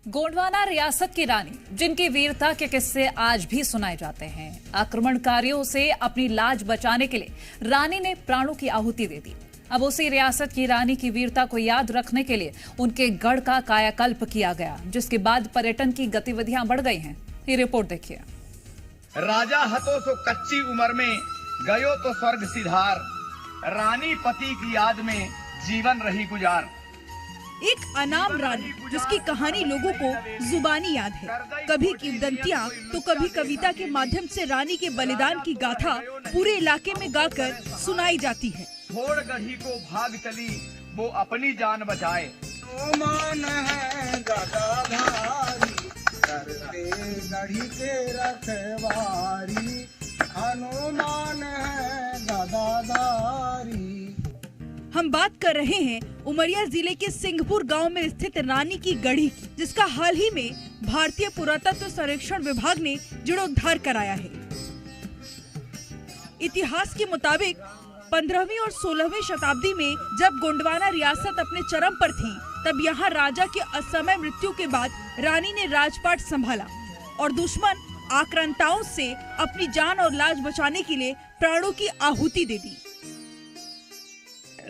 गोंडवाना रियासत की रानी, जिनकी वीरता के किस्से आज भी सुनाए जाते हैं। आक्रमणकारियों से अपनी लाज बचाने के लिए रानी ने प्राणों की आहुति दे दी। अब उसी रियासत की रानी की वीरता को याद रखने के लिए उनके गढ़ का कायाकल्प किया गया, जिसके बाद पर्यटन की गतिविधियां बढ़ गई हैं। ये रिपोर्ट देखिए। राजा हतो सो कच्ची उम्र में गयो तो स्वर्ग सिधार, रानी पति की याद में जीवन रही गुजार। एक अनाम रानी जिसकी कहानी लोगों को जुबानी याद है, कभी किंवदंतियां तो कभी कविता के माध्यम से रानी के बलिदान की गाथा पूरे इलाके में गाकर सुनाई जाती है। छोड़ गढ़ी को भाग चली वो अपनी जान बचाए। मान है गदाधारी, करते गढ़ी के रखवारी, हनुमान है गदाधारी। हम बात कर रहे हैं उमरिया जिले के सिंहपुर गांव में स्थित रानी की गढ़ी की, जिसका हाल ही में भारतीय पुरातत्व सर्वेक्षण विभाग ने जीर्णोद्धार कराया है। इतिहास के मुताबिक 15वीं और 16वीं शताब्दी में जब गोंडवाना रियासत अपने चरम पर थी, तब यहाँ राजा की असमय मृत्यु के बाद रानी ने राजपाट संभाला और दुश्मन आक्रांताओं से अपनी जान और लाज बचाने के लिए प्राणों की आहुति दे दी।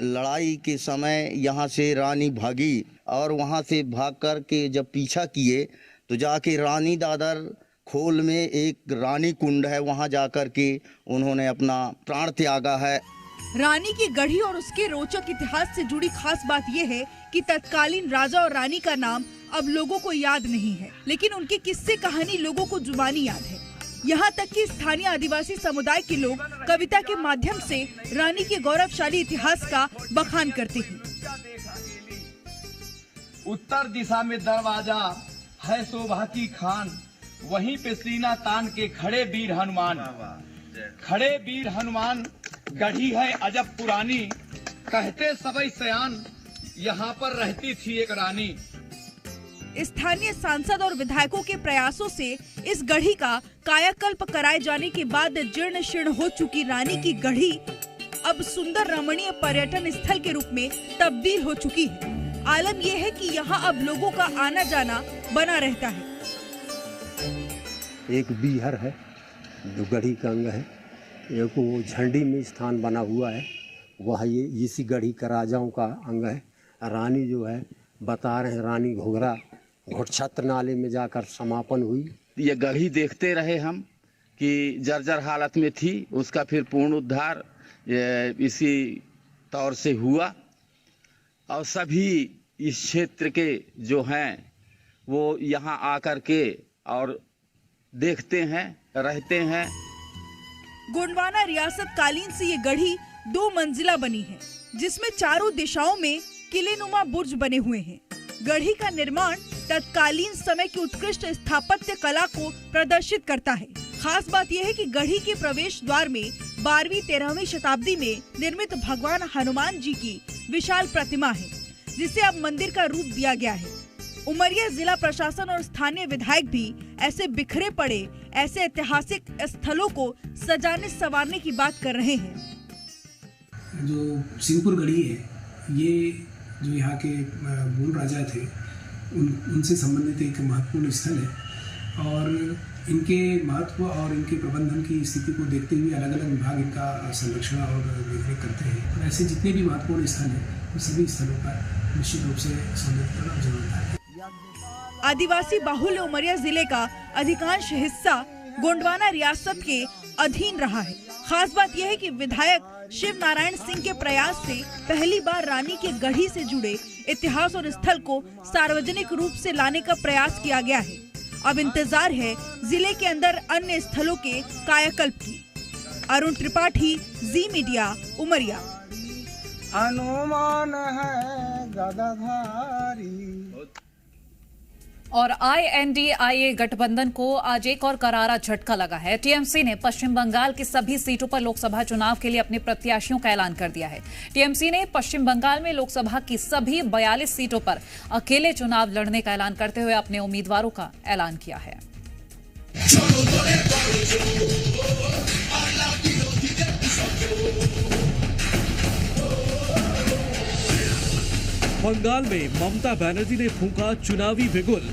लड़ाई के समय यहाँ से रानी भागी और वहाँ से भाग कर के जब पीछा किए तो जाके रानी दादर खोल में एक रानी कुंड है, वहाँ जाकर के उन्होंने अपना प्राण त्यागा है। रानी की गढ़ी और उसके रोचक इतिहास से जुड़ी खास बात यह है कि तत्कालीन राजा और रानी का नाम अब लोगों को याद नहीं है, लेकिन उनके किस्से कहानी लोगों को जुबानी याद है। यहाँ तक कि स्थानीय आदिवासी समुदाय के लोग कविता के माध्यम से रानी के गौरवशाली इतिहास का बखान करते हैं। उत्तर दिशा में दरवाजा है शोभा की खान, वहीं पे सीना तान के खड़े वीर हनुमान। खड़े वीर हनुमान गढ़ी है अजब पुरानी, कहते सबई सयान यहाँ पर रहती थी एक रानी। स्थानीय सांसद और विधायकों के प्रयासों से इस गढ़ी का कायाकल्प कराए जाने के बाद जीर्ण शीर्ण हो चुकी रानी की गढ़ी अब सुंदर रमणीय पर्यटन स्थल के रूप में तब्दील हो चुकी है। आलम यह है कि यहाँ अब लोगों का आना जाना बना रहता है। एक बीहर है जो गढ़ी का अंग है, एक वो झंडी में स्थान बना हुआ है, वह ये इसी गढ़ी का राजाओं का अंग है। रानी जो है बता रहे हैं, रानी घोघरा घोटछत्र नाले में जाकर समापन हुई। ये गढ़ी देखते रहे हम कि जर्जर हालत में थी, उसका फिर पूर्ण उद्धार इसी तौर से हुआ और सभी इस क्षेत्र के जो हैं वो यहाँ आकर के और देखते हैं, रहते हैं। गोंडवाना रियासत कालीन से ये गढ़ी 2 मंजिला बनी है, जिसमें चारों दिशाओं में किलेनुमा बुर्ज बने हुए हैं। गढ़ी का निर्माण तत्कालीन समय की उत्कृष्ट स्थापत्य कला को प्रदर्शित करता है। खास बात यह है कि गढ़ी के प्रवेश द्वार में 12वीं-13वीं शताब्दी में निर्मित भगवान हनुमान जी की विशाल प्रतिमा है, जिसे अब मंदिर का रूप दिया गया है। उमरिया जिला प्रशासन और स्थानीय विधायक भी ऐसे बिखरे पड़े ऐसे ऐतिहासिक स्थलों को सजाने संवारने की बात कर रहे हैं। जो सिंहपुर गढ़ी है, ये जो यहाँ के मूल राजा थे उनसे संबंधित एक महत्वपूर्ण स्थल है और इनके महत्व और इनके प्रबंधन की स्थिति को देखते हुए अलग अलग विभाग इनका संरक्षण और देखरेख करते हैं। और ऐसे जितने भी महत्वपूर्ण स्थल हैं उन सभी स्थलों का निश्चित रूप से सौंदर्यीकरण जरूरत है। आदिवासी बाहुल्य उमरिया जिले का अधिकांश हिस्सा गोंडवाना रियासत के अधीन रहा है। खास बात यह है कि विधायक शिव नारायण सिंह के प्रयास से पहली बार रानी के गढ़ी से जुड़े इतिहास और स्थल को सार्वजनिक रूप से लाने का प्रयास किया गया है। अब इंतजार है जिले के अंदर अन्य स्थलों के कायाकल्प की। अरुण त्रिपाठी, जी मीडिया, उमरिया। हनुमान है गदाधारी। और INDIA गठबंधन को आज एक और करारा झटका लगा है। टीएमसी ने पश्चिम बंगाल की सभी सीटों पर लोकसभा चुनाव के लिए अपने प्रत्याशियों का ऐलान कर दिया है। टीएमसी ने पश्चिम बंगाल में लोकसभा की सभी 42 सीटों पर अकेले चुनाव लड़ने का ऐलान करते हुए अपने उम्मीदवारों का ऐलान किया है। बंगाल में ममता बनर्जी ने फूंका चुनावी बिगुल।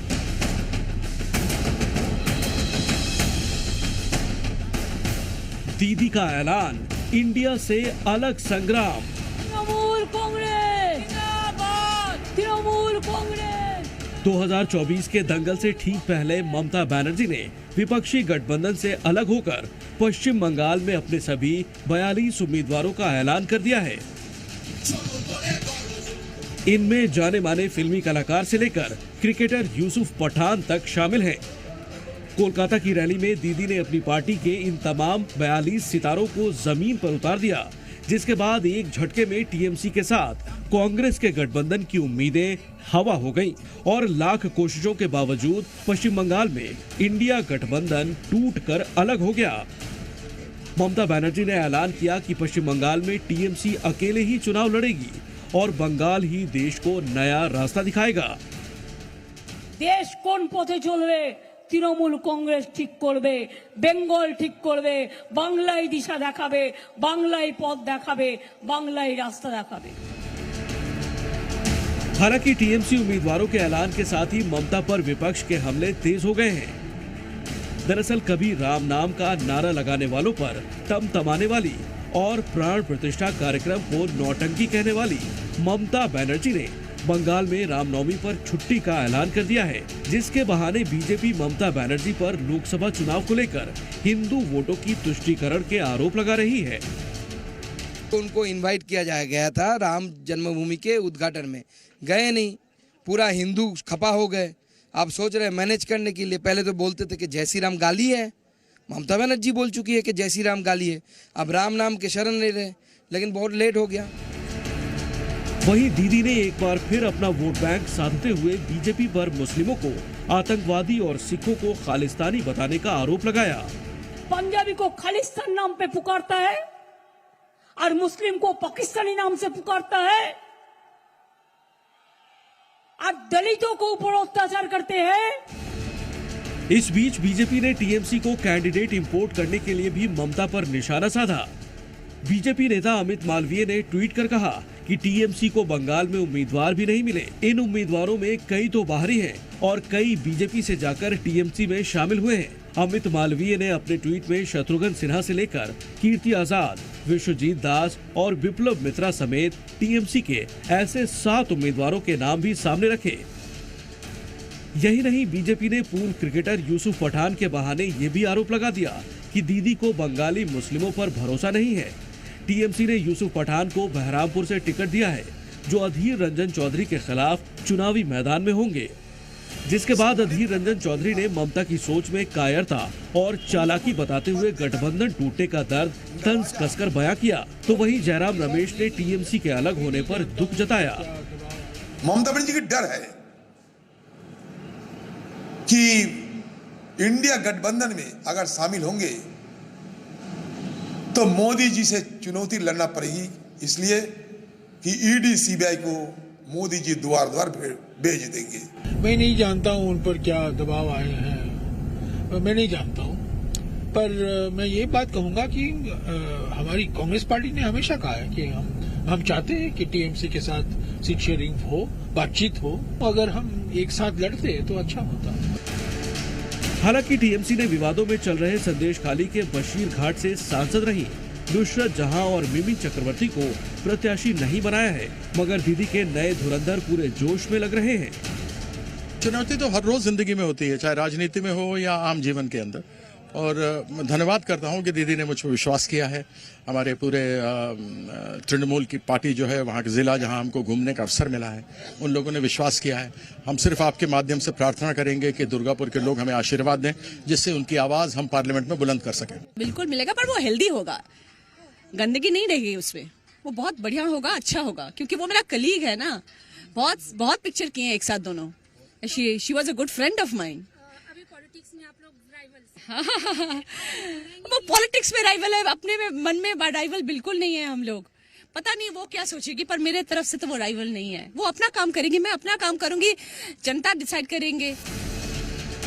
दीदी का ऐलान, इंडिया से अलग संग्राम। तृणमूल कांग्रेस जिंदाबाद, तृणमूल कांग्रेस। 2024 के दंगल से ठीक पहले ममता बनर्जी ने विपक्षी गठबंधन से अलग होकर पश्चिम बंगाल में अपने सभी 42 उम्मीदवारों का ऐलान कर दिया है। इनमें जाने माने फिल्मी कलाकार से लेकर क्रिकेटर यूसुफ पठान तक शामिल हैं। कोलकाता की रैली में दीदी ने अपनी पार्टी के इन तमाम 42 सितारों को जमीन पर उतार दिया, जिसके बाद एक झटके में टीएमसी के साथ कांग्रेस के गठबंधन की उम्मीदें हवा हो गईं और लाख कोशिशों के बावजूद पश्चिम बंगाल में इंडिया गठबंधन टूटकर अलग हो गया। ममता बनर्जी ने ऐलान किया कि पश्चिम बंगाल में टीएमसी अकेले ही चुनाव लड़ेगी और बंगाल ही देश को नया रास्ता दिखाएगा। देश कौन पथे चलबे, तृणमूल कांग्रेस ठीक करबे, बेंगल ठीक करबे, बांग्लाई दिशा देखाबे, बांग्लाई पथ देखाबे, बांग्लाई रास्ता देखाबे। हालांकि टीएमसी उम्मीदवारों के ऐलान के साथ ही ममता पर विपक्ष के हमले तेज हो गए हैं। दरअसल कभी राम नाम का नारा लगाने वालों पर तमतमाने वाली और प्राण प्रतिष्ठा कार्यक्रम को नौटंकी कहने वाली ममता बनर्जी ने बंगाल में रामनवमी पर छुट्टी का ऐलान कर दिया है, जिसके बहाने बीजेपी ममता बनर्जी पर लोकसभा चुनाव को लेकर हिंदू वोटों की तुष्टीकरण के आरोप लगा रही है। उनको इनवाइट किया गया था राम जन्मभूमि के उद्घाटन में, गए नहीं, पूरा हिंदू खपा हो गए। आप सोच रहे मैनेज करने के लिए, पहले तो बोलते थे कि जय श्री राम गाली है, ममता बनर्जी बोल चुकी है कि जय श्री राम गाली है, अब राम नाम के शरण ले रहे, लेकिन बहुत लेट हो गया। वहीं दीदी ने एक बार फिर अपना वोट बैंक साधते हुए बीजेपी पर मुस्लिमों को आतंकवादी और सिखों को खालिस्तानी बताने का आरोप लगाया। पंजाबी को खालिस्तान नाम पे पुकारता है और मुस्लिम को पाकिस्तानी नाम से पुकारता है और दलितों को ऊपर अत्याचार करते हैं। इस बीच बीजेपी ने टीएमसी को कैंडिडेट इंपोर्ट करने के लिए भी ममता पर निशाना साधा। बीजेपी नेता अमित मालवीय ने ट्वीट कर कहा कि टीएमसी को बंगाल में उम्मीदवार भी नहीं मिले। इन उम्मीदवारों में कई तो बाहरी हैं और कई बीजेपी से जाकर टीएमसी में शामिल हुए हैं। अमित मालवीय ने अपने ट्वीट में शत्रुघ्न सिन्हा से लेकर कीर्ति आजाद, विश्वजीत दास और विप्लव मित्रा समेत टीएमसी के ऐसे 7 उम्मीदवारों के नाम भी सामने रखे। यही नहीं, बीजेपी ने पूर्व क्रिकेटर यूसुफ पठान के बहाने ये भी आरोप लगा दिया कि दीदी को बंगाली मुस्लिमों पर भरोसा नहीं है। टीएमसी ने यूसुफ पठान को बहरामपुर से टिकट दिया है, जो अधीर रंजन चौधरी के खिलाफ चुनावी मैदान में होंगे, जिसके बाद अधीर रंजन चौधरी ने ममता की सोच में कायरता और चालाकी बताते हुए गठबंधन टूटने का दर्द तंज कसकर बयां किया। तो वहीं जयराम रमेश ने टीएमसी के अलग होने पर दुख जताया। ममता बनर्जी की डर है कि इंडिया गठबंधन में अगर शामिल होंगे तो मोदी जी से चुनौती लड़ना पड़ेगी, इसलिए कि ईडी सीबीआई को मोदी जी द्वार द्वार भेज देंगे। मैं नहीं जानता हूं उन पर क्या दबाव आए हैं, मैं नहीं जानता हूं, पर मैं ये बात कहूंगा कि हमारी कांग्रेस पार्टी ने हमेशा कहा है कि हम चाहते हैं कि टीएमसी के साथ सीट शेयरिंग हो, बातचीत हो, अगर हम एक साथ लड़ते तो अच्छा होता। हालांकि टीएमसी ने विवादों में चल रहे संदेश खाली के बशीर घाट से सांसद रही नुसरत जहां और मिमी चक्रवर्ती को प्रत्याशी नहीं बनाया है, मगर दीदी के नए धुरंधर पूरे जोश में लग रहे हैं। चुनौती तो हर रोज जिंदगी में होती है, चाहे राजनीति में हो या आम जीवन के अंदर, और धन्यवाद करता हूं कि दीदी ने मुझ पर विश्वास किया है। हमारे पूरे तृणमूल की पार्टी जो है, वहां के जिला जहां हमको घूमने का अवसर मिला है, उन लोगों ने विश्वास किया है। हम सिर्फ आपके माध्यम से प्रार्थना करेंगे कि दुर्गापुर के लोग हमें आशीर्वाद दें, जिससे उनकी आवाज हम पार्लियामेंट में बुलंद कर सकें। बिल्कुल मिलेगा, पर वो हेल्दी होगा, गंदगी नहीं रहेगी उसमें, वो बहुत बढ़िया होगा, अच्छा होगा, क्योंकि वो मेरा कलीग है ना, बहुत पिक्चर किए हैं एक साथ दोनों। She was a good friend of mind. वो पॉलिटिक्स में राइवल है, अपने में मन में राइवल बिल्कुल नहीं है हम लोग। पता नहीं वो क्या सोचेगी, पर मेरे तरफ से तो वो राइवल नहीं है। वो अपना काम करेंगी, मैं अपना काम करूंगी, जनता डिसाइड करेंगे।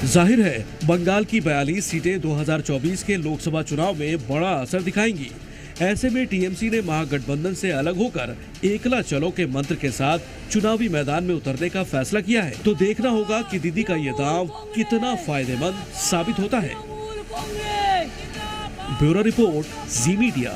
जाहिर है बंगाल की 42 सीटें 2024 के लोकसभा चुनाव में बड़ा असर दिखाएंगी। ऐसे में टीएमसी ने महागठबंधन से अलग होकर एकला चलो के मंत्र के साथ चुनावी मैदान में उतरने का फैसला किया है। तो देखना होगा कि दीदी का ये दांव कितना फायदेमंद साबित होता है। ब्यूरो रिपोर्ट, जी मीडिया।